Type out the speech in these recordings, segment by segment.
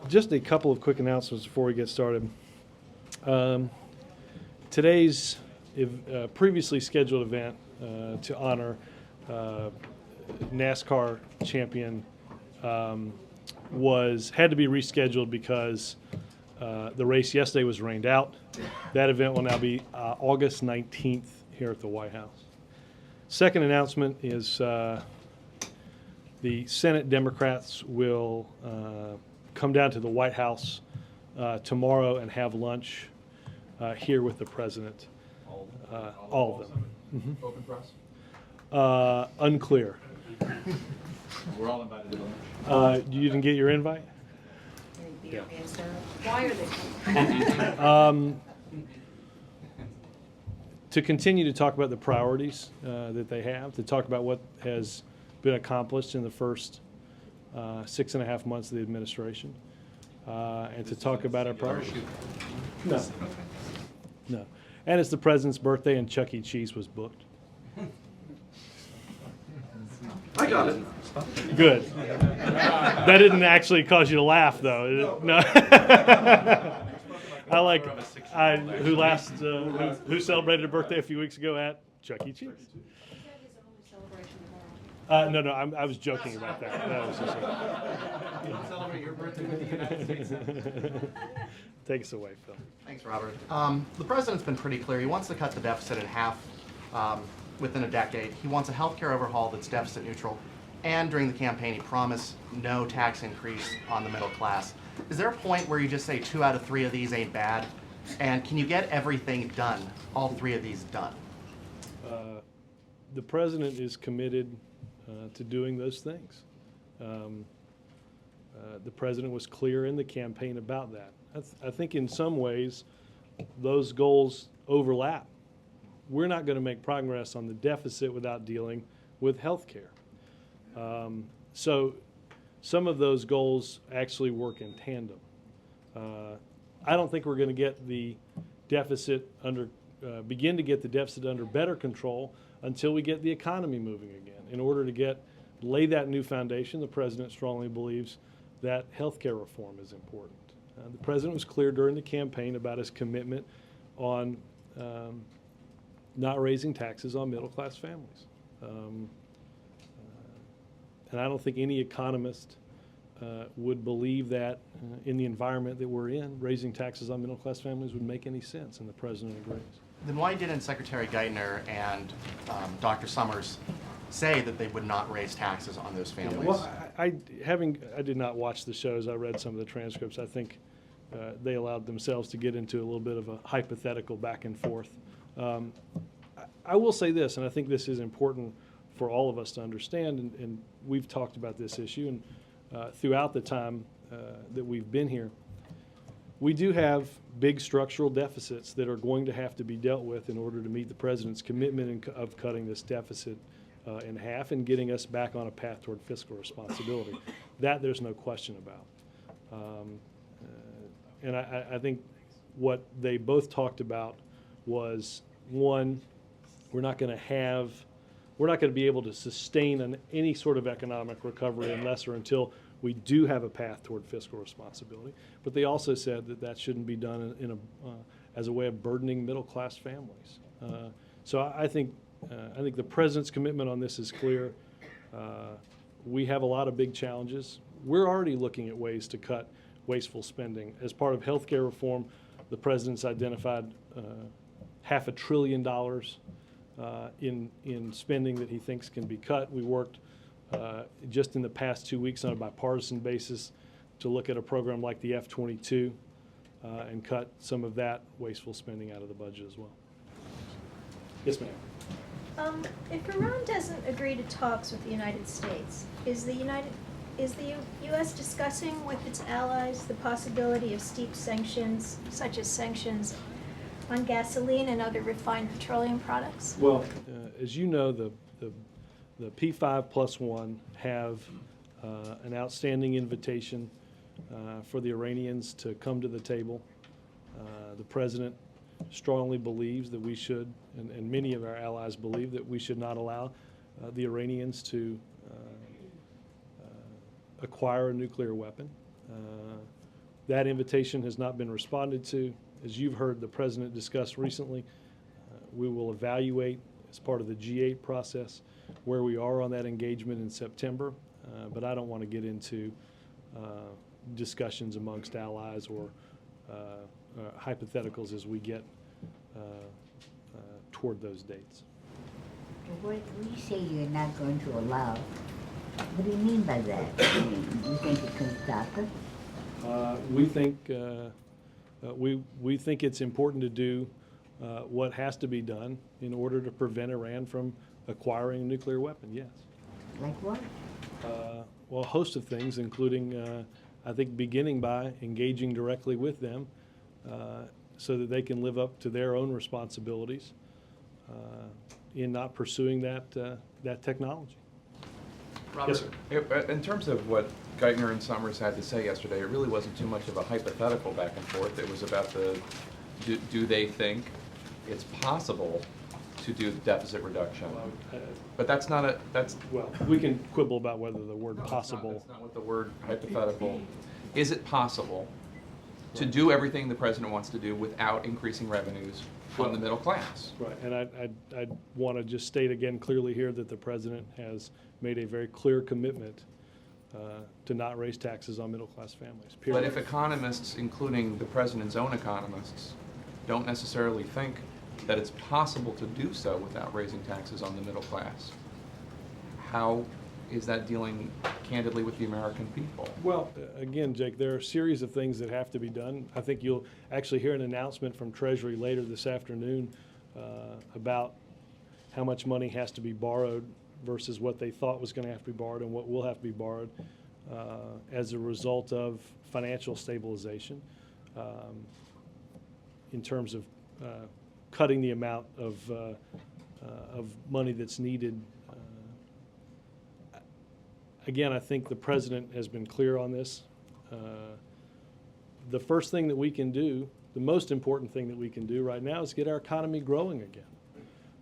Just a couple of quick announcements before we get started. Today's previously scheduled event to honor NASCAR champion had to be rescheduled because the race yesterday was rained out. That event will now be August 19th here at the White House. Second announcement is the Senate Democrats will come down to the White House tomorrow and have lunch here with the president. All of them. Mm-hmm. Open press? Unclear. We're all invited to lunch. You didn't get your invite? Yeah. Why are they coming? To continue to talk about the priorities that they have, to talk about what has been accomplished in the first 6.5 months of the administration, and to talk about our priorities. No. No. And it's the president's birthday, and Chuck E. Cheese was booked. I got it. Good. That didn't actually cause you to laugh, though. No. I like who celebrated a birthday a few weeks ago at Chuck E. Cheese. No, I was joking about that. That was just Celebrate your birthday with the United States. Take us away, Phil. Thanks, Robert. The president's been pretty clear. He wants to cut the deficit in half within a decade. He wants a healthcare overhaul that's deficit neutral. And during the campaign, he promised no tax increase on the middle class. Is there a point where you just say 2 out of 3 of these ain't bad? And can you get everything done, all 3 of these done? The president is committed to doing those things. The president was clear in the campaign about that. I think in some ways those goals overlap. We're not going to make progress on the deficit without dealing with health care. So some of those goals actually work in tandem. I don't think we're going to get the deficit begin to get the deficit under better control until we get the economy moving again. In order to lay that new foundation, the president strongly believes that health care reform is important. The president was clear during the campaign about his commitment on not raising taxes on middle-class families. And I don't think any economist would believe that in the environment that we're in, raising taxes on middle-class families would make any sense, and the president agrees. Then why didn't Secretary Geithner and Dr. Summers say that they would not raise taxes on those families? Yeah, well, I did not watch the shows. I read some of the transcripts. I think they allowed themselves to get into a little bit of a hypothetical back and forth. I will say this, and I think this is important for all of us to understand, and we've talked about this issue, and throughout the time that we've been here, we do have big structural deficits that are going to have to be dealt with in order to meet the president's commitment of cutting this deficit in half and getting us back on a path toward fiscal responsibility. That there's no question about. And I think what they both talked about was, one, we're not going to be able to sustain any sort of economic recovery unless or until we do have a path toward fiscal responsibility. But they also said that shouldn't be done as a way of burdening middle-class families. So I think the president's commitment on this is clear. We have a lot of big challenges. We're already looking at ways to cut wasteful spending. As part of health care reform, the president's identified $500 billion in spending that he thinks can be cut. We worked just in the past 2 weeks on a bipartisan basis to look at a program like the F-22 and cut some of that wasteful spending out of the budget as well. Yes, ma'am. If Iran doesn't agree to talks with the United States, is the U.S. discussing with its allies the possibility of steep sanctions, such as sanctions on gasoline and other refined petroleum products? Well, as you know, the P5+1 have an outstanding invitation for the Iranians to come to the table. The president strongly believes that we should, and many of our allies believe that we should not allow the Iranians to acquire a nuclear weapon. That invitation has not been responded to. As you've heard the President discuss recently, we will evaluate as part of the G8 process where we are on that engagement in September, but I don't want to get into discussions amongst allies or hypotheticals as we get toward those dates. When you say you're not going to allow, what do you mean by that? You think it can stop us? We think it's important to do what has to be done in order to prevent Iran from acquiring a nuclear weapon, yes. Like what? Well, a host of things, including, I think, beginning by engaging directly with them so that they can live up to their own responsibilities in not pursuing that technology. Robert? Yes, sir. In terms of what Geithner and Summers had to say yesterday, it really wasn't too much of a hypothetical back and forth. It was about do they think it's possible to do the deficit reduction? But that's not Well, we can quibble about whether the word that's possible. not what the word hypothetical. Is it possible to do everything the president wants to do without increasing revenues on the middle class? Right, and I want to just state again clearly here that the president has made a very clear commitment to not raise taxes on middle-class families, period. But if economists, including the president's own economists, don't necessarily think that it's possible to do so without raising taxes on the middle class, how is that dealing candidly with the American people? Well, again, Jake, there are a series of things that have to be done. I think you'll actually hear an announcement from Treasury later this afternoon about how much money has to be borrowed versus what they thought was going to have to be borrowed and what will have to be borrowed as a result of financial stabilization in terms of cutting the amount of money that's needed. Again, I think the president has been clear on this. The first thing that we can do, the most important thing that we can do right now is get our economy growing again.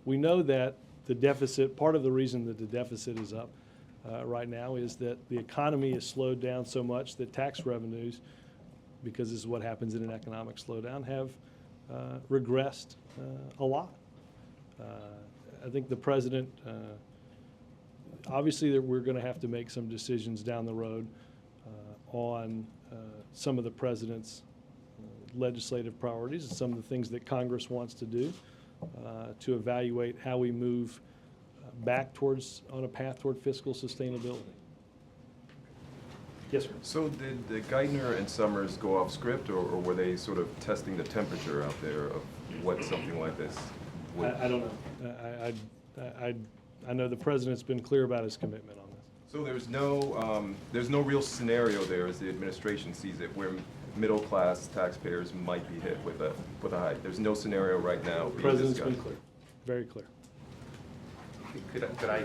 We know that the deficit, part of the reason that the deficit is up right now is that the economy has slowed down so much that tax revenues, because this is what happens in an economic slowdown, have regressed a lot. I think the president, obviously that we're going to have to make some decisions down the road on some of the president's legislative priorities and some of the things that Congress wants to do to evaluate how we move back on a path toward fiscal sustainability. Yes, sir. So did the Geithner and Summers go off script, or were they sort of testing the temperature out there of what something like this would? I don't know. I know the president's been clear about his commitment on this. So there's no real scenario there as the administration sees it where middle-class taxpayers might be hit with a hike. There's no scenario right now. The president's been clear, very clear. Could I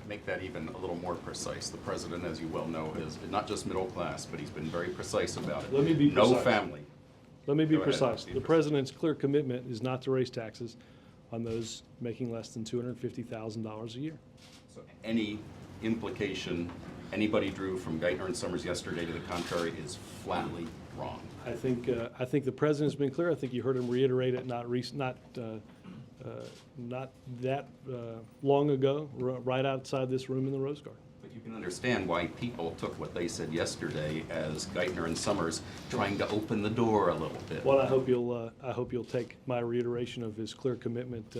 make that even a little more precise? The president, as you well know, is not just middle class, but he's been very precise about it. Let me be No precise. family. Let me be Go ahead. precise. Be The precise. president's clear commitment is not to raise taxes on those making less than $250,000 a year. So any implication anybody drew from Geithner and Summers yesterday to the contrary is flatly wrong. I think the president's been clear. I think you heard him reiterate it not that long ago, right outside this room in the Rose Garden. But you can understand why people took what they said yesterday as Geithner and Summers trying to open the door a little bit. Well, I hope you'll take my reiteration of his clear commitment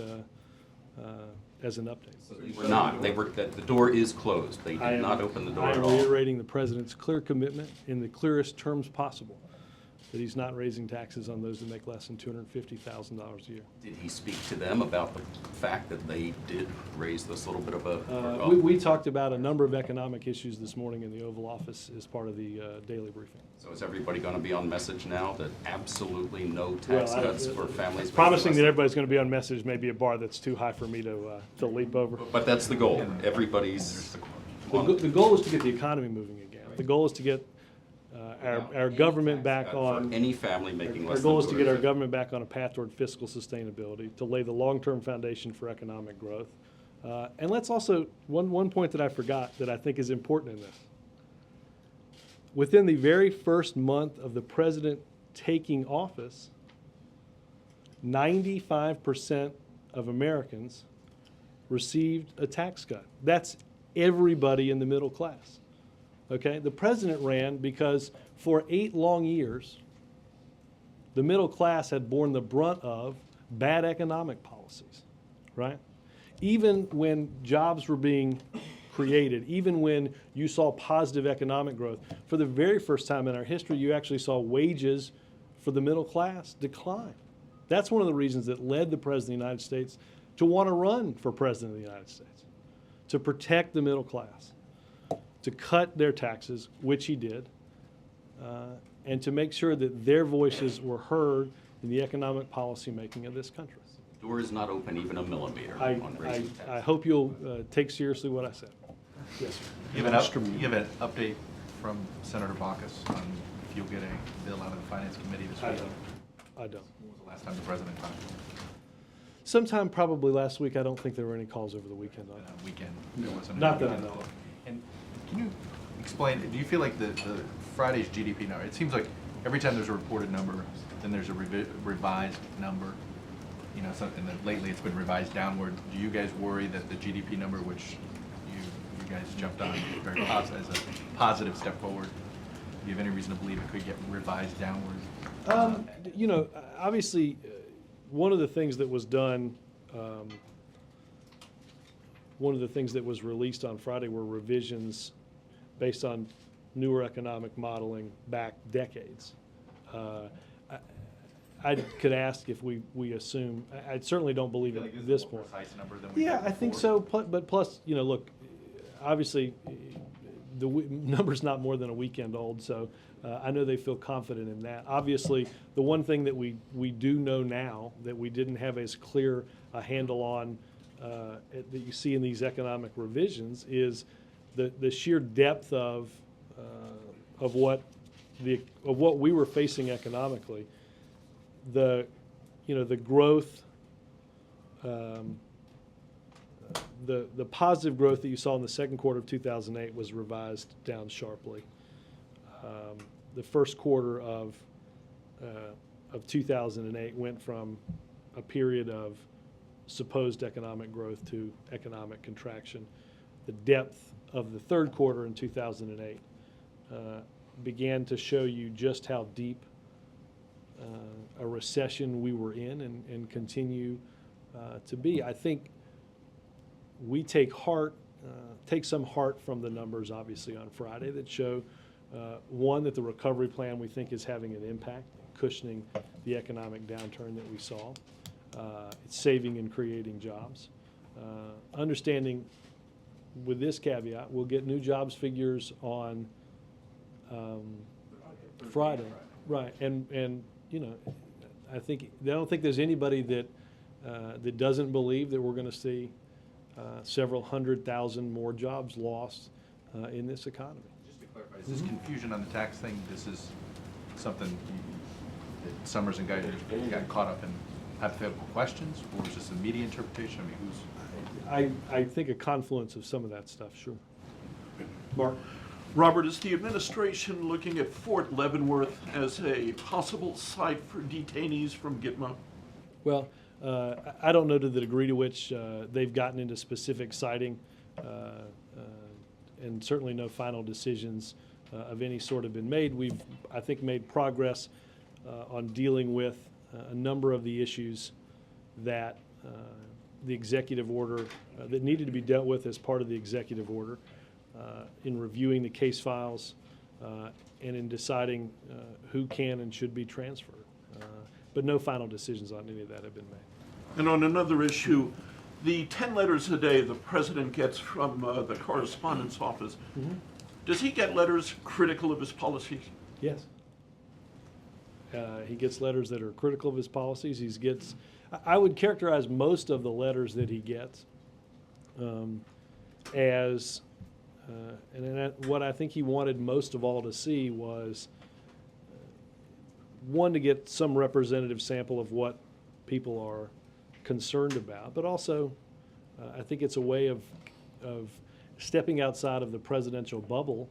as an update. They were not. The door is closed. They I did am- not open the door I at am all. reiterating the president's clear commitment in the clearest terms possible that he's not raising taxes on those that make less than $250,000 a year. Did he speak to them about the fact that they did raise this little bit of a... We talked about a number of economic issues this morning in the Oval Office as part of the daily briefing. So is everybody going to be on message now that absolutely no tax Well, cuts for families? Promising that making less everybody's going to be on message may be a bar that's too high for me to leap over. But that's the goal. Everybody's on The goal is to get the economy moving again. The goal is to get our government back for on. any family making Our less goal than is to get our 250. government back on a path toward fiscal sustainability, to lay the long-term foundation for economic growth. And let's also, one point that I forgot that I think is important in this. within the very first month of the president taking office, 95% of Americans received a tax cut. That's everybody in the middle class. Okay? The president ran because for 8 long years, the middle class had borne the brunt of bad economic policies, right? Even when jobs were being created, even when you saw positive economic growth, for the very first time in our history, you actually saw wages for the middle class decline. That's one of the reasons that led the President of the United States to want to run for President of the United States, to protect the middle class, to cut their taxes, which he did, and to make sure that their voices were heard in the economic policy making of this country. Door is not open even a millimeter I on raising taxes. I hope you'll take seriously what I said. Yes, sir. You have an update from Senator Baucus on if you'll get a bill out of the Finance Committee this I week? don't. I don't. When was the last time the president talked to him? Sometime probably last week. I don't think there were any calls over the weekend on it. Weekend? There wasn't Not any that I weekend. know of. And can you explain, do you feel like the Friday's GDP number, it seems like every time there's a reported number, then there's a revised number, you know, something that lately it's been revised downward. Do you guys worry that the GDP number, which you guys jumped on very as a positive step forward, do you have any reason to believe it could get revised downward? You know, obviously, one of the things that was done, one of the things that was released on Friday were revisions based on newer economic modeling back decades. I could ask if we assume, I certainly don't believe it at this point. Precise number than we Yeah, had I think before? so, but plus, you know, look, obviously, the number's not more than a weekend old, so I know they feel confident in that. Obviously, the one thing that we do know now that we didn't have as clear a handle on that you see in these economic revisions is the sheer depth of what we were facing economically. The growth, the positive growth that you saw in the second quarter of 2008 was revised down sharply. The first quarter of 2008 went from a period of supposed economic growth to economic contraction. The depth of the third quarter in 2008 began to show you just how deep a recession we were in and continue to be. I think we take some heart from the numbers, obviously, on Friday that show, one, that the recovery plan we think is having an impact, cushioning the economic downturn that we saw. It's saving and creating jobs. Understanding, with this caveat, we'll get new jobs figures on Friday. Right, and you know, I don't think there's anybody that doesn't believe that we're going to see several 100,000 more jobs lost in this economy. Just to clarify, is this confusion on the tax thing, this is something that Summers and Guy got caught up in hypothetical questions, or is this a media interpretation? I mean, I think a confluence of some of that stuff, sure. Mark? Robert, is the administration looking at Fort Leavenworth as a possible site for detainees from Gitmo? Well, I don't know to the degree to which they've gotten into specific citing, and certainly no final decisions of any sort have been made. We've, I think, made progress on dealing with a number of the issues that the executive order, that needed to be dealt with as part of the executive order, in reviewing the case files and in deciding who can and should be transferred. But no final decisions on any of that have been made. And on another issue, the 10 letters a day the president gets from the correspondence office, does he get letters critical of his policies? Yes. He gets letters that are critical of his policies. I would characterize most of the letters that he gets as, what I think he wanted most of all to see was, one, to get some representative sample of what people are concerned about, but also I think it's a way of stepping outside of the presidential bubble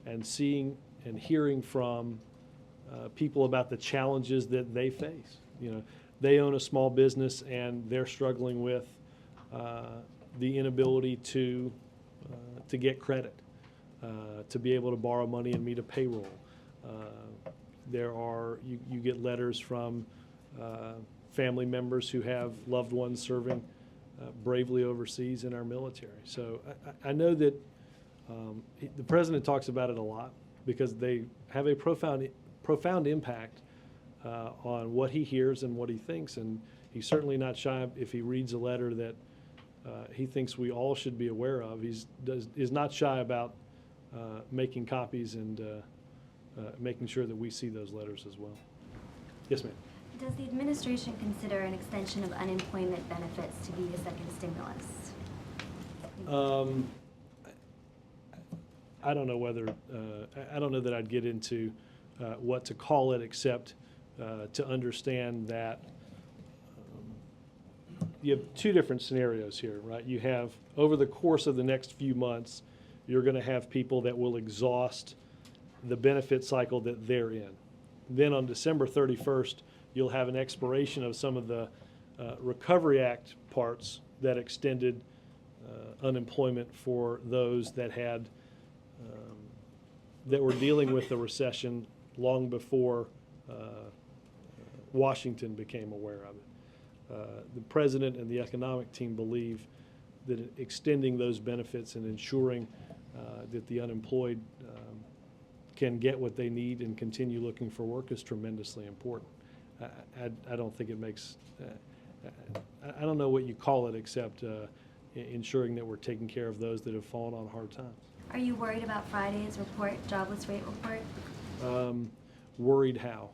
and seeing and hearing from people about the challenges that they face. They own a small business and they're struggling with the inability to get credit, to be able to borrow money and meet a payroll. You get letters from family members who have loved ones serving bravely overseas in our military. So I know that the president talks about it a lot because they have a profound impact on what he hears and what he thinks, and he's certainly not shy if he reads a letter that he thinks we all should be aware of. Is not shy about making copies and making sure that we see those letters as well. Yes, ma'am. Does the administration consider an extension of unemployment benefits to be a second stimulus? I don't know whether I don't know that I'd get into what to call it, except to understand that you have two different scenarios here, right? You have, over the course of the next few months, you're going to have people that will exhaust the benefit cycle that they're in. Then on December 31st, you'll have an expiration of some of the Recovery Act parts that extended unemployment for those that had that were dealing with the recession long before Washington became aware of it. The president and the economic team believe that extending those benefits and ensuring that the unemployed can get what they need and continue looking for work is tremendously important. I don't think it makes, I don't know what you call it except ensuring that we're taking care of those that have fallen on hard times. Are you worried about Friday's report, jobless rate report? Worried how?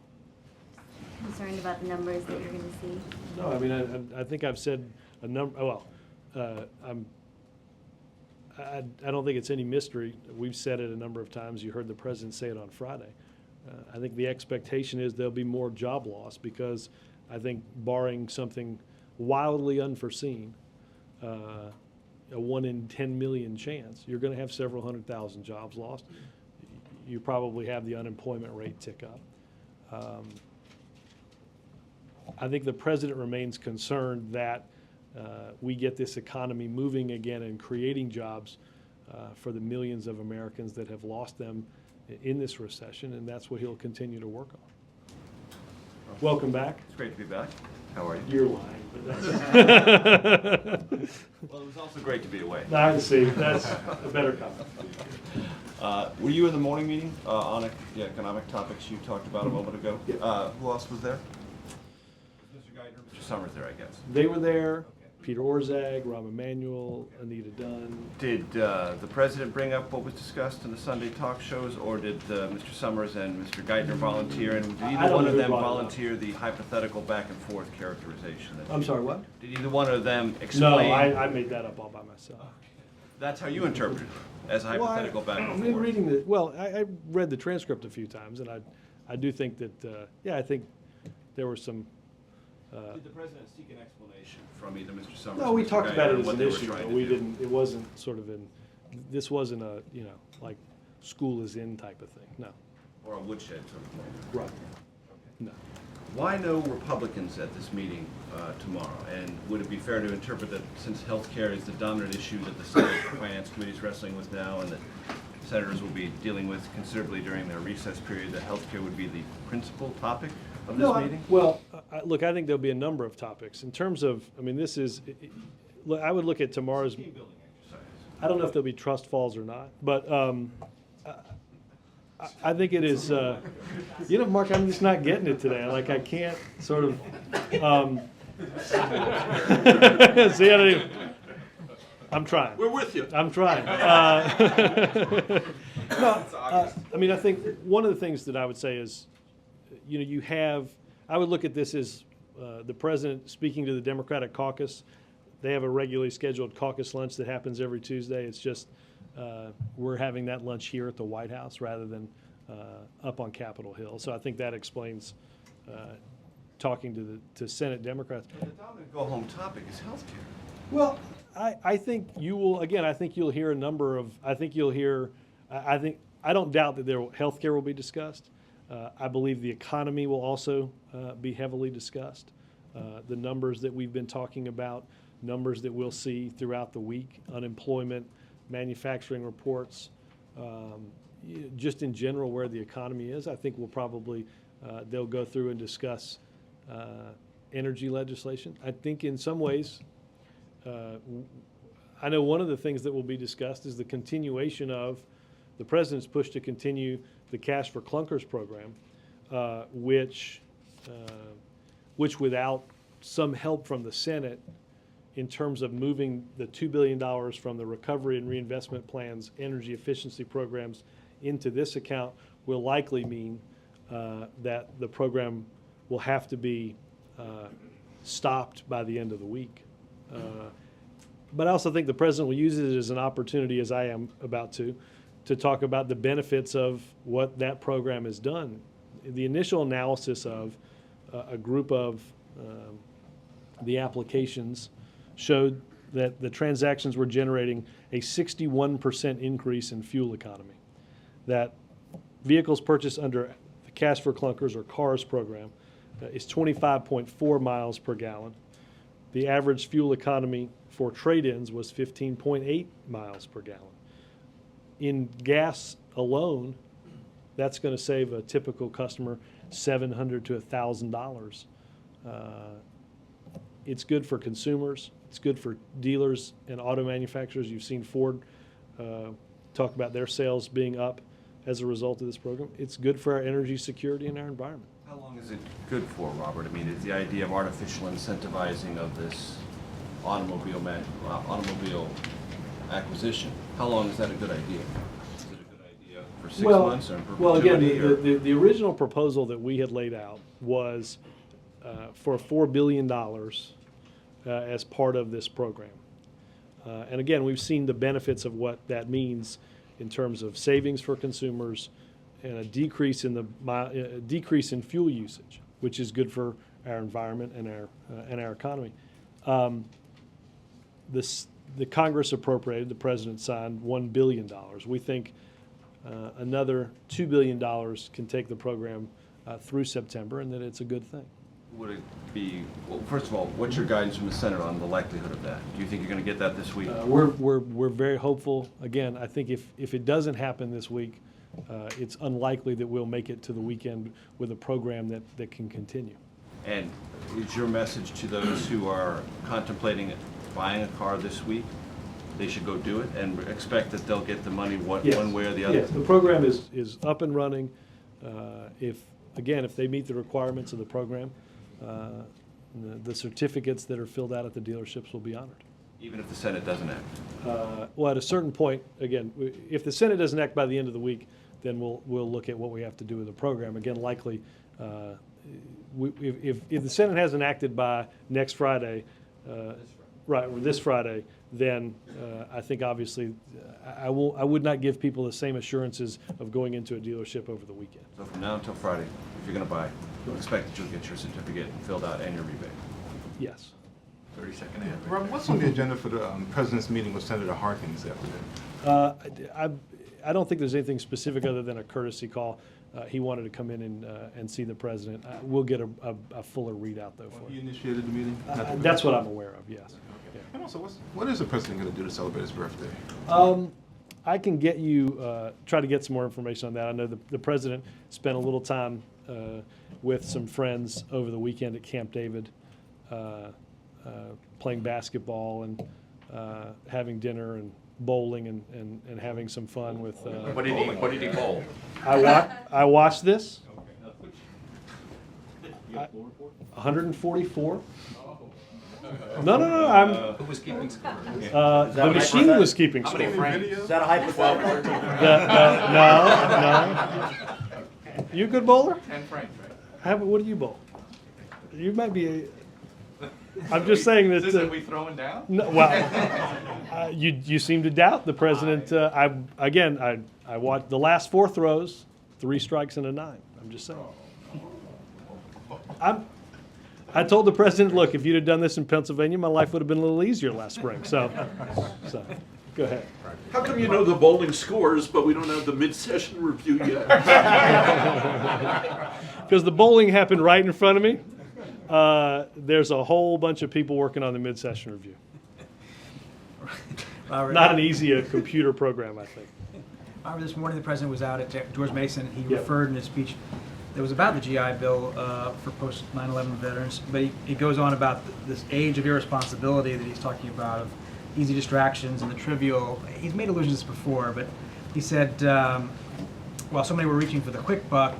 Concerned about the numbers that you're going to see? No, I mean, I think I've said a number, I don't think it's any mystery. We've said it a number of times. You heard the president say it on Friday. I think the expectation is there'll be more job loss because I think barring something wildly unforeseen, a 1 in 10 million chance, you're going to have several 100,000 jobs lost. You probably have the unemployment rate tick up. I think the president remains concerned that we get this economy moving again and creating jobs for the millions of Americans that have lost them in this recession, and that's what he'll continue to work on. Welcome back. It's great to be back. How are you? You're lying, but that's Well, it was also great to be away. I see. That's a better comment. Were you in the morning meeting on the economic topics you talked about a moment ago? Yeah. Who else was there? Mr. Geithner, Mr. Summers there, I guess. They were there. Peter Orszag, Rahm Emanuel, Anita Dunn. Did the president bring up what was discussed in the Sunday talk shows, or did Mr. Summers and Mr. Geithner volunteer? And did either one of them volunteer the hypothetical back and forth characterization? I'm sorry, what? Did either one of them explain? No, I made that up all by myself. That's how you interpreted it, as a hypothetical back and forth. I read the transcript a few times, and I do think that, I think there were some. Did the president seek an explanation from either Mr. Summers? No, we or Mr. talked about Geithner it as what an they were issue, trying but to we do? didn't, it wasn't sort of this wasn't a, like school is in type of thing, no. Or a woodshed sort of thing? Right. No. Why no Republicans at this meeting tomorrow? And would it be fair to interpret that since health care is the dominant issue that the Senate Finance Committee is wrestling with now and that senators will be dealing with considerably during their recess period, that health care would be the principal topic of this meeting? Look, I think there'll be a number of topics. In terms of, I mean, look, I would look at tomorrow's. Team building exercise. I don't know if there'll be trust falls or not, but I think it is, Mark, I'm just not getting it today. Like, I can't sort of, see, I'm trying. We're with you. I'm trying. I mean, I think one of the things that I would say is, I would look at this as the president speaking to the Democratic caucus. They have a regularly scheduled caucus lunch that happens every Tuesday. It's just we're having that lunch here at the White House rather than up on Capitol Hill. So I think that explains talking to Senate Democrats. But the dominant go-home topic is health care. Well, I think you will, again, I think you'll hear a number of, I think I don't doubt that healthcare will be discussed. I believe the economy will also be heavily discussed. The numbers that we've been talking about, numbers that we'll see throughout the week, unemployment, manufacturing reports, just in general where the economy is. I think we'll probably, they'll go through and discuss energy legislation. I think in some ways, I know one of the things that will be discussed is the continuation of the president's push to continue the Cash for Clunkers program, which without some help from the Senate in terms of moving the $2 billion from the Recovery and Reinvestment Plan's energy efficiency programs into this account will likely mean that the program will have to be stopped by the end of the week. But I also think the president will use it as an opportunity, as I am about to talk about the benefits of what that program has done. The initial analysis of a group of the applications showed that the transactions were generating a 61% increase in fuel economy. That vehicles purchased under the Cash for Clunkers or CARS program is 25.4 miles per gallon. The average fuel economy for trade-ins was 15.8 miles per gallon. In gas alone, that's going to save a typical customer $700 to $1,000. It's good for consumers. It's good for dealers and auto manufacturers. You've seen Ford talk about their sales being up as a result of this program. It's good for our energy security and our environment. How long is it good for, Robert? I mean, is the idea of artificial incentivizing of this automobile acquisition, how long is that a good idea? Is it a good idea for 6 months or in perpetuity? Well, again, the original proposal that we had laid out was for $4 billion as part of this program. And again, we've seen the benefits of what that means in terms of savings for consumers and a decrease in fuel usage, which is good for our environment and our economy. The Congress appropriated, the president signed $1 billion. We think another $2 billion can take the program through September, and that it's a good thing. Would it be, well, first of all, what's your guidance from the Senate on the likelihood of that? Do you think you're going to get that this week? We're very hopeful. Again, I think if it doesn't happen this week, it's unlikely that we'll make it to the weekend with a program that can continue. And is your message to those who are contemplating buying a car this week, they should go do it and expect that they'll get the money one way or the other? Yes, the program is up and running. If they meet the requirements of the program, the certificates that are filled out at the dealerships will be honored. Even if the Senate doesn't act? Well, at a certain point, again, if the Senate doesn't act by the end of the week, then we'll look at what we have to do with the program. Again, likely, if the Senate hasn't acted by next Friday, right, or this Friday, then I think obviously I would not give people the same assurances of going into a dealership over the weekend. So from now until Friday, if you're going to buy, you'll expect that you'll get your certificate filled out and your rebate? Yes. 30-second ad. Robert, what's on the agenda for the President's meeting with Senator Harkin this afternoon? I don't think there's anything specific other than a courtesy call. He wanted to come in and see the president. We'll get a fuller readout, though, for He you. initiated the meeting? That's what I'm aware of, yes. Yeah. And also, what is the president going to do to celebrate his birthday? I can get you, try to get some more information on that. I know the president spent a little time with some friends over the weekend at Camp David, playing basketball and having dinner and bowling and having some fun with. What did he bowl? I watched this. 144. No. Who was keeping score? The machine was keeping score. Is that a hypothetical? No. You a good bowler? 10 frames, right? What do you bowl? You might be. I'm just saying that. Are we throwing down? No, well, you seem to doubt the president. I watched the last 4 throws, 3 strikes and a 9. I'm just saying. I told the president, look, if you'd have done this in Pennsylvania, my life would have been a little easier last spring. So. Go ahead. How come you know the bowling scores, but we don't have the mid-session review yet? Because the bowling happened right in front of me. There's a whole bunch of people working on the mid-session review. Not an easy computer program, I think. This morning the president was out at George Mason. He Yep. referred in his speech that was about the GI Bill for post 9/11 veterans, but he goes on about this age of irresponsibility that he's talking about, of easy distractions and the trivial. He's made allusions to this before, but he said while so many were reaching for the quick buck,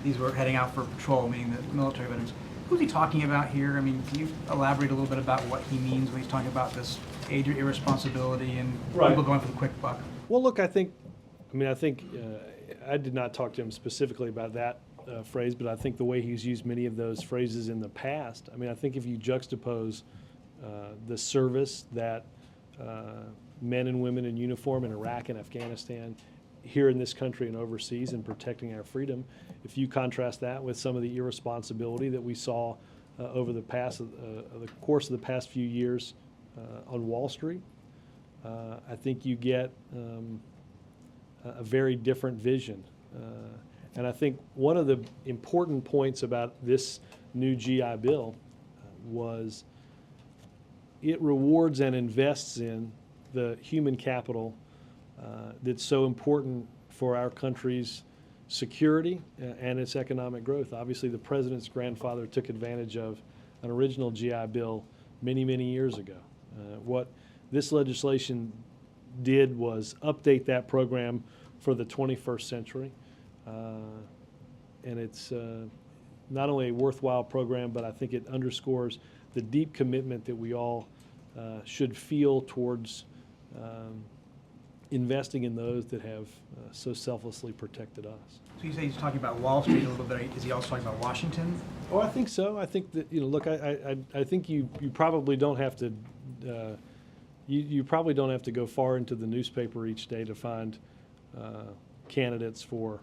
these were heading out for patrol, meaning the military veterans. Who's he talking about here? I mean, can you elaborate a little bit about what he means when he's talking about this age of irresponsibility and Right. people going for the quick buck? Well, look, I think I did not talk to him specifically about that phrase, but I think the way he's used many of those phrases in the past, I mean, I think if you juxtapose the service that men and women in uniform in Iraq and Afghanistan, here in this country and overseas, and protecting our freedom, if you contrast that with some of the irresponsibility that we saw over the course of the past few years on Wall Street, I think you get a very different vision. And I think one of the important points about this new GI Bill was it rewards and invests in the human capital that's so important for our country's security and its economic growth. Obviously, the president's grandfather took advantage of an original GI Bill many, many years ago. What this legislation did was update that program for the 21st century. And it's not only a worthwhile program, but I think it underscores the deep commitment that we all should feel towards investing in those that have so selflessly protected us. So you say he's talking about Wall Street a little bit. Is he also talking about Washington? Oh, I think so. I think that, look, I think you probably don't have to, you probably don't have to go far into the newspaper each day to find candidates for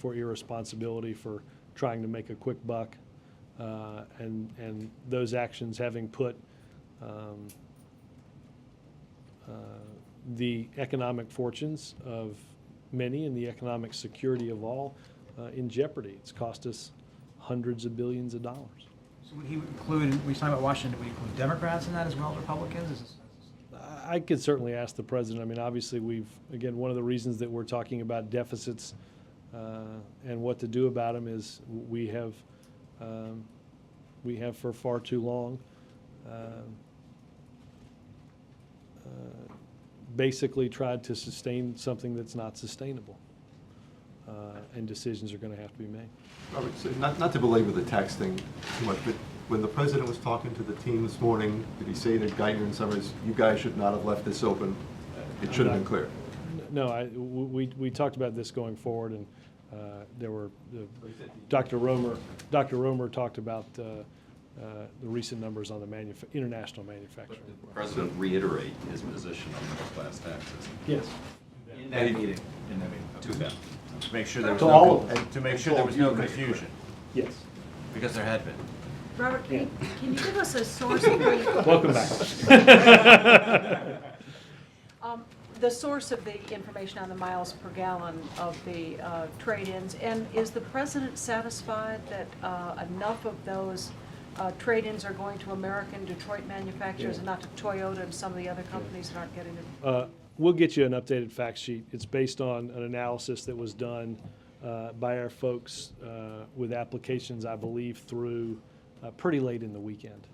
irresponsibility, for trying to make a quick buck, and those actions having put the economic fortunes of many and the economic security of all in jeopardy. It's cost us hundreds of billions of dollars. So would he include, when he's talking about Washington, would he include Democrats in that as well as Republicans? Is this, I could certainly ask the president. I mean, obviously, again, one of the reasons that we're talking about deficits and what to do about them is we have for far too long basically tried to sustain something that's not sustainable, and decisions are going to have to be made. Robert, so not to belabor the tax thing too much, but when the president was talking to the team this morning, did he say that Geithner and Summers, you guys should not have left this open? It should have been clear. No, we talked about this going forward, and there were Dr. Romer talked about the recent numbers on the international manufacturing. Did the president reiterate his position on middle-class taxes? Yes. In that meeting. To them. To make sure there was To all of no, them. to make sure there was no confusion, Yes. because there had been. Robert, can you give us a source of where you... Welcome back. The source of the information on the miles per gallon of the trade-ins, and is the president satisfied that enough of those trade-ins are going to American Detroit manufacturers and not to Toyota and some of the other companies that aren't getting it? We'll get you an updated fact sheet. It's based on an analysis that was done by our folks with applications, I believe, through pretty late in the weekend.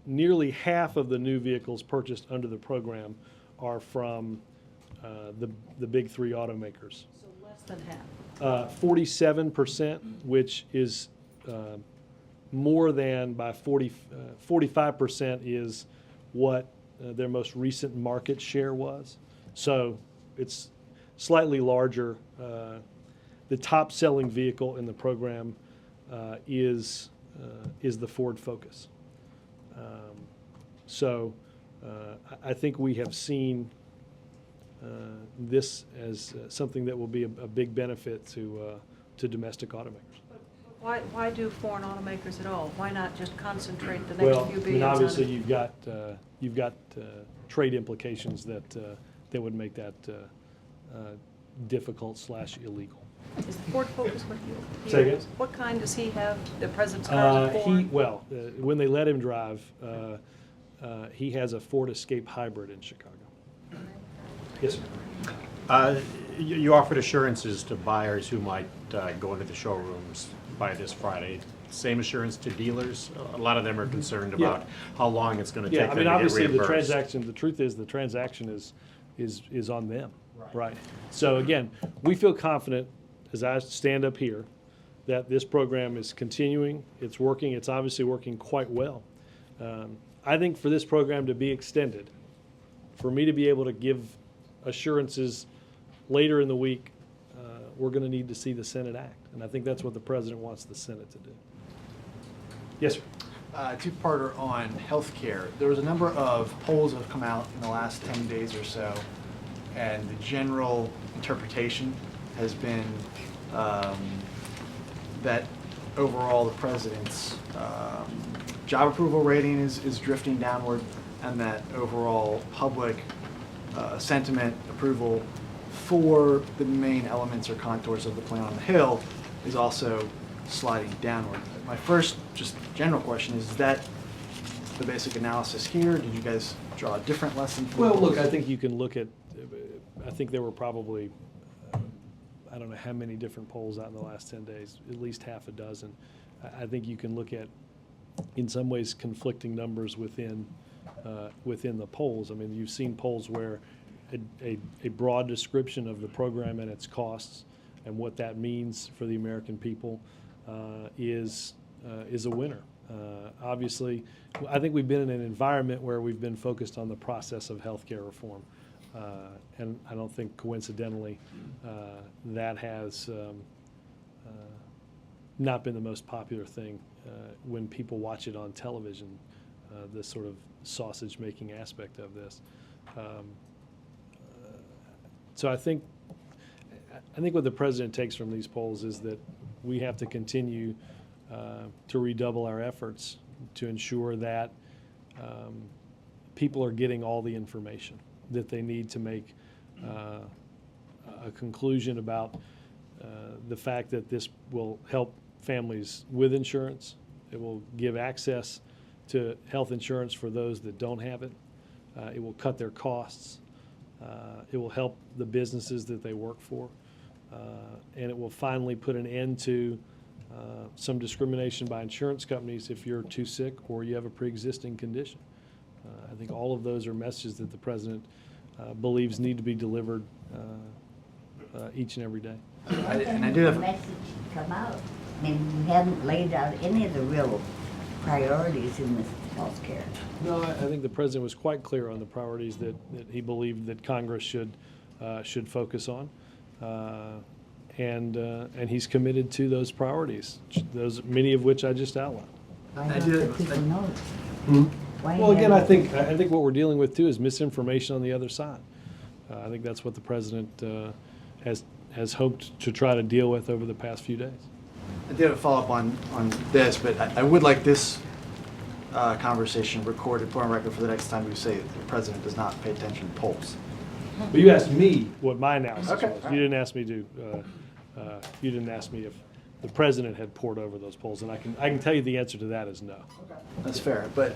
Nearly half of the new vehicles purchased under the program are from the big three automakers. So less than half. 47%, which is more than by 45% is what their most recent market share was. So it's slightly larger. The top selling vehicle in the program is the Ford Focus. So I think we have seen this as something that will be a big benefit to domestic automakers. Why do foreign automakers at all? Why not just concentrate the next Well, few I mean, billions on obviously, it? you've got trade implications that would make that difficult/illegal. Is the Ford Focus what you? Say again? What kind does he have? The president's car is a Ford? When they let him drive, he has a Ford Escape Hybrid in Chicago. Yes, sir. You offered assurances to buyers who might go into the showrooms by this Friday. Same assurance to dealers? A lot of them are concerned about how long it's going to take Yeah, I them mean, to get obviously, reimbursed. the truth is, the transaction is on them, right? So again, we feel confident, as I stand up here, that this program is continuing, it's working, it's obviously working quite well. I think for this program to be extended, for me to be able to give assurances later in the week, we're going to need to see the Senate act. And I think that's what the president wants the Senate to do. Yes, sir. Two-parter on healthcare. There was a number of polls that have come out in the last 10 days or so, and the general interpretation has been that overall the president's job approval rating is drifting downward, and that overall public sentiment approval for the main elements or contours of the plan on the Hill is also sliding downward. My first just general question is that the basic analysis here? Did you guys draw a different lesson? Well, look, I think you can look at, I think there were probably, I don't know how many different polls out in the last 10 days, at least half a dozen. I think you can look at, in some ways, conflicting numbers within the polls. I mean, you've seen polls where a broad description of the program and its costs and what that means for the American people is a winner. Obviously, I think we've been in an environment where we've been focused on the process of healthcare reform, and I don't think coincidentally that has not been the most popular thing when people watch it on television. This sort of sausage-making aspect of this. So I think what the president takes from these polls is that we have to continue to redouble our efforts to ensure that people are getting all the information that they need to make a conclusion about the fact that this will help families with insurance. It will give access to health insurance for those that don't have it. It will cut their costs. It will help the businesses that they work for. And it will finally put an end to some discrimination by insurance companies if you're too sick or you have a pre-existing condition. I think all of those are messages that the president believes need to be delivered each and every day. And I do have a message come out. I mean, we haven't laid out any of the real priorities in this health care. No, I think the president was quite clear on the priorities that he believed that Congress should focus on. And he's committed to those priorities, those many of which I just outlined. Why don't the people know? Well, again, I think what we're dealing with too is misinformation on the other side. I think that's what the president has hoped to try to deal with over the past few days. I did have a follow-up on this, but I would like this conversation recorded, put on record for the next time we say that the president does not pay attention to polls. But you asked me what my analysis Okay. was. You didn't ask me to. You didn't ask me if the president had poured over those polls, and I can tell you the answer to that is no. That's fair, but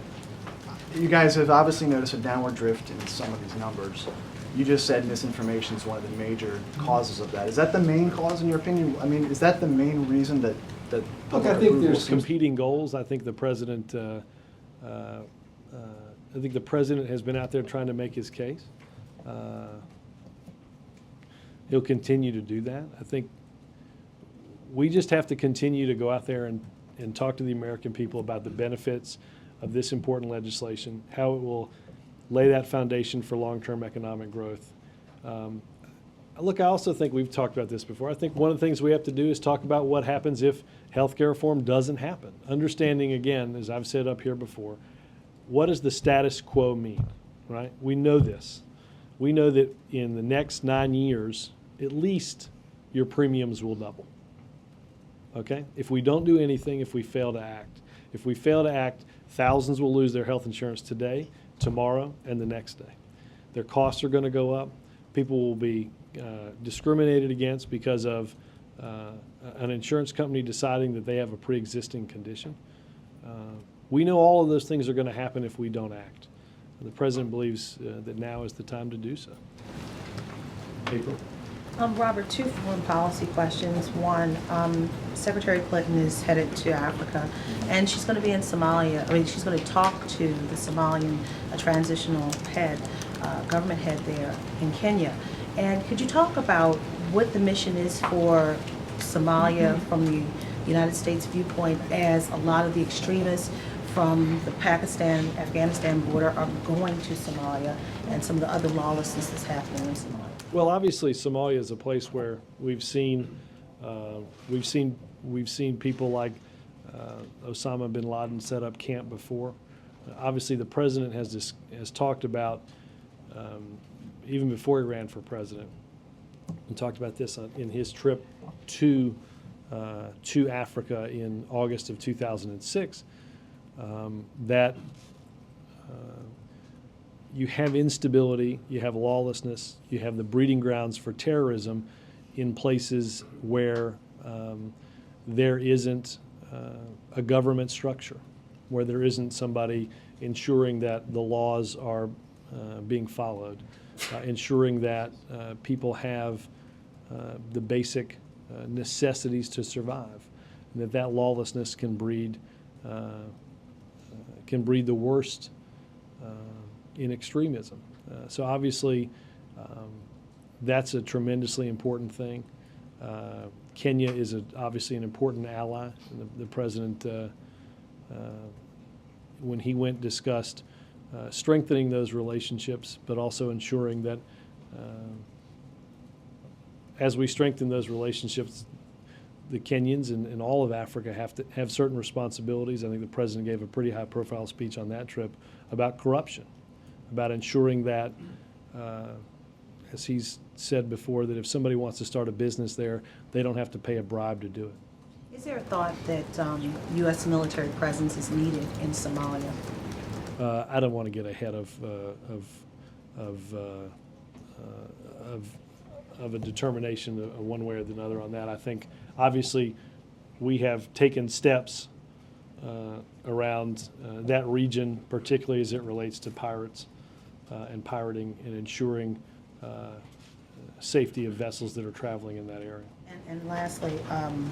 you guys have obviously noticed a downward drift in some of these numbers. You just said misinformation is one of the major causes of that. Is that the main cause in your opinion? I mean, is that the main reason that Look, public I think approval there's seems- competing goals. I think the president. I think the president has been out there trying to make his case. He'll continue to do that. I think we just have to continue to go out there and talk to the American people about the benefits of this important legislation, how it will lay that foundation for long-term economic growth. Look, I also think we've talked about this before. I think one of the things we have to do is talk about what happens if healthcare reform doesn't happen. Understanding, again, as I've said up here before, what does the status quo mean, right? We know this. We know that in the next 9 years, at least your premiums will double. okay? If we don't do anything, if we fail to act. If we fail to act, thousands will lose their health insurance today, tomorrow, and the next day. Their costs are going to go up. People will be discriminated against because of an insurance company deciding that they have a pre-existing condition. We know all of those things are going to happen if we don't act. The president believes that now is the time to do so. April? Robert, two foreign policy questions. One, Secretary Clinton is headed to Africa, and she's going to be in Somalia. I mean, she's going to talk to the Somalian transitional head, government head there in Kenya. And could you talk about what the mission is for Somalia from the United States viewpoint, as a lot of the extremists from the Pakistan-Afghanistan border are going to Somalia, and some of the other lawlessness that's happening in Somalia? Well, obviously, Somalia is a place where we've seen people like Osama bin Laden set up camp before. Obviously, the president has talked about, even before he ran for president, and talked about this in his trip to Africa in August of 2006, that you have instability, you have lawlessness, you have the breeding grounds for terrorism in places where there isn't a government structure, where there isn't somebody ensuring that the laws are being followed, ensuring that people have the basic necessities to survive, and that lawlessness can breed the worst in extremism. So obviously, that's a tremendously important thing. Kenya is obviously an important ally. And the president, when he went, discussed strengthening those relationships, but also ensuring that as we strengthen those relationships, the Kenyans and all of Africa have to have certain responsibilities. I think the president gave a pretty high-profile speech on that trip about corruption, about ensuring that, as he's said before, that if somebody wants to start a business there, they don't have to pay a bribe to do it. Is there a thought that U.S. military presence is needed in Somalia? I don't want to get ahead of a determination of one way or the other on that. I think obviously we have taken steps around that region, particularly as it relates to pirates and pirating, and ensuring safety of vessels that are traveling in that area. And lastly, on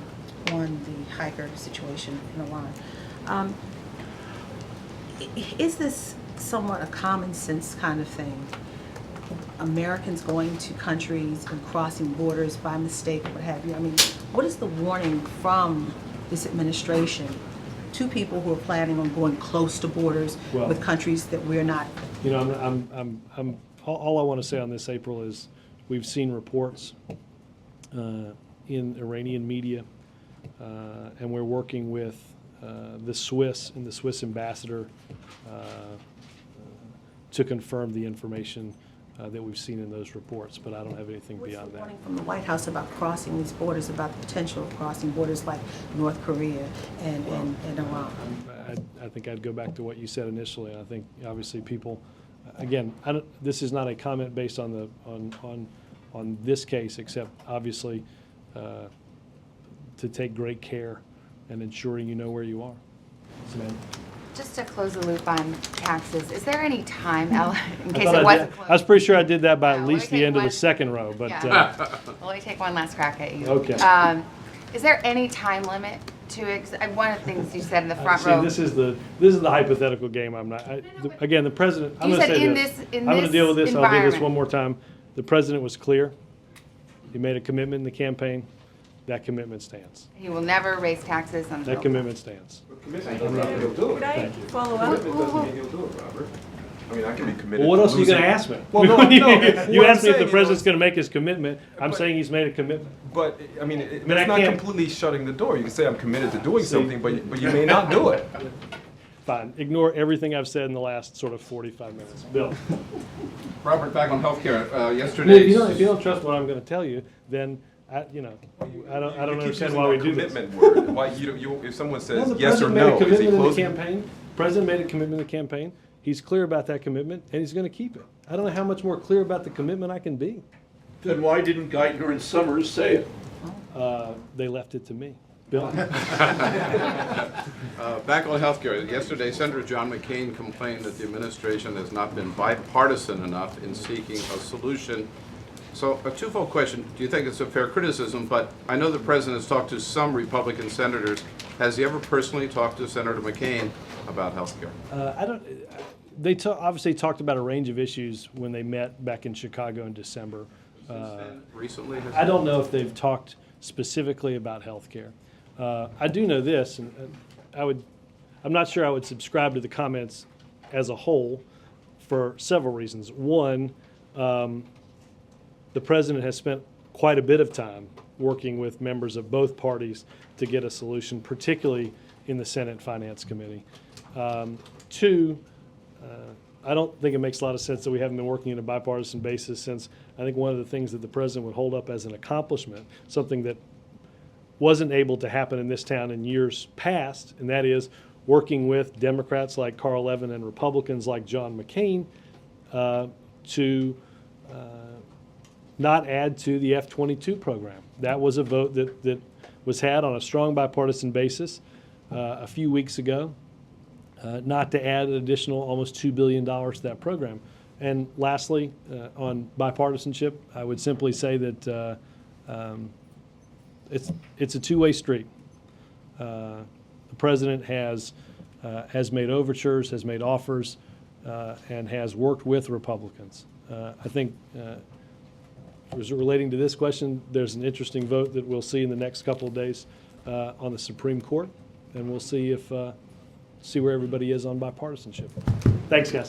the hiker situation in Iran, is this somewhat a common sense kind of thing? Americans going to countries and crossing borders by mistake, what have you? I mean, what is the warning from this administration to people who are planning on going close to borders with countries that we're not? You know, all I want to say on this, April, is we've seen reports in Iranian media, and we're working with the Swiss and the Swiss ambassador to confirm the information that we've seen in those reports, but I don't have anything beyond that. Warning from the White House about crossing these borders, about the potential of crossing borders like North Korea and Iran. I think I'd go back to what you said initially. I think obviously people, again, this is not a comment based on this case, except obviously to take great care and ensuring you know where you are. Samantha? Just to close the loop on taxes, is there any time, in case it wasn't closed? I was pretty sure I did that by at least the end of the second row, but. Yeah. Well, let me take one last crack at you. Okay. Is there any time limit to, one of the things you said in the front row? This is the hypothetical game. I'm not, again, the president, I'm You going to said say in this. this- in I'm going to this deal with this, I'll do this environment. one more time. The president was clear. He made a commitment in the campaign. That commitment stands. He will never raise taxes on the That middle commitment stands. Commitment doesn't mean he'll do it. Could I follow up? Commitment doesn't mean he'll do it, Robert. I mean, I can be committed. Well, what else are you going to losing- ask me? Well, no, no. You what asked me I'm if the saying president's is- going to make his commitment. I'm saying he's made a commitment. But, I mean, I that's not can't- completely shutting the door. You can say I'm committed to doing something, but you may not do it. Fine. Ignore everything I've said in the last sort of 45 minutes. Bill. Robert, back on healthcare, I mean, yesterday. if you don't trust what I'm going to tell you, then I don't You understand keep using why we that do this. commitment word. Why if someone No, says the yes or president no, made a is he commitment in the closing? campaign. President made a commitment in the campaign. He's clear about that commitment, and he's going to keep it. I don't know how much more clear about the commitment I can be. Then why didn't Geithner and Summers say it? They left it to me. Bill? Back on healthcare, yesterday Senator John McCain complained that the administration has not been bipartisan enough in seeking a solution. So a twofold question. Do you think it's a fair criticism? But I know the president has talked to some Republican senators. Has he ever personally talked to Senator McCain about healthcare? I don't. They obviously talked about a range of issues when they met back in Chicago in December. Recently? I don't know if they've talked specifically about healthcare. I do know this, and I'm not sure I would subscribe to the comments as a whole for several reasons. One, the president has spent quite a bit of time working with members of both parties to get a solution, particularly in the Senate Finance Committee. Two, I don't think it makes a lot of sense that we haven't been working on a bipartisan basis since I think one of the things that the president would hold up as an accomplishment, something that wasn't able to happen in this town in years past, and that is working with Democrats like Carl Levin and Republicans like John McCain to not add to the F-22 program. That was a vote that was had on a strong bipartisan basis a few weeks ago, not to add an additional almost $2 billion to that program. And lastly, on bipartisanship, I would simply say that it's a two-way street. The president has made overtures, has made offers, and has worked with Republicans. I think, as relating to this question, there's an interesting vote that we'll see in the next couple of days on the Supreme Court, and we'll see where everybody is on bipartisanship. Thanks, guys.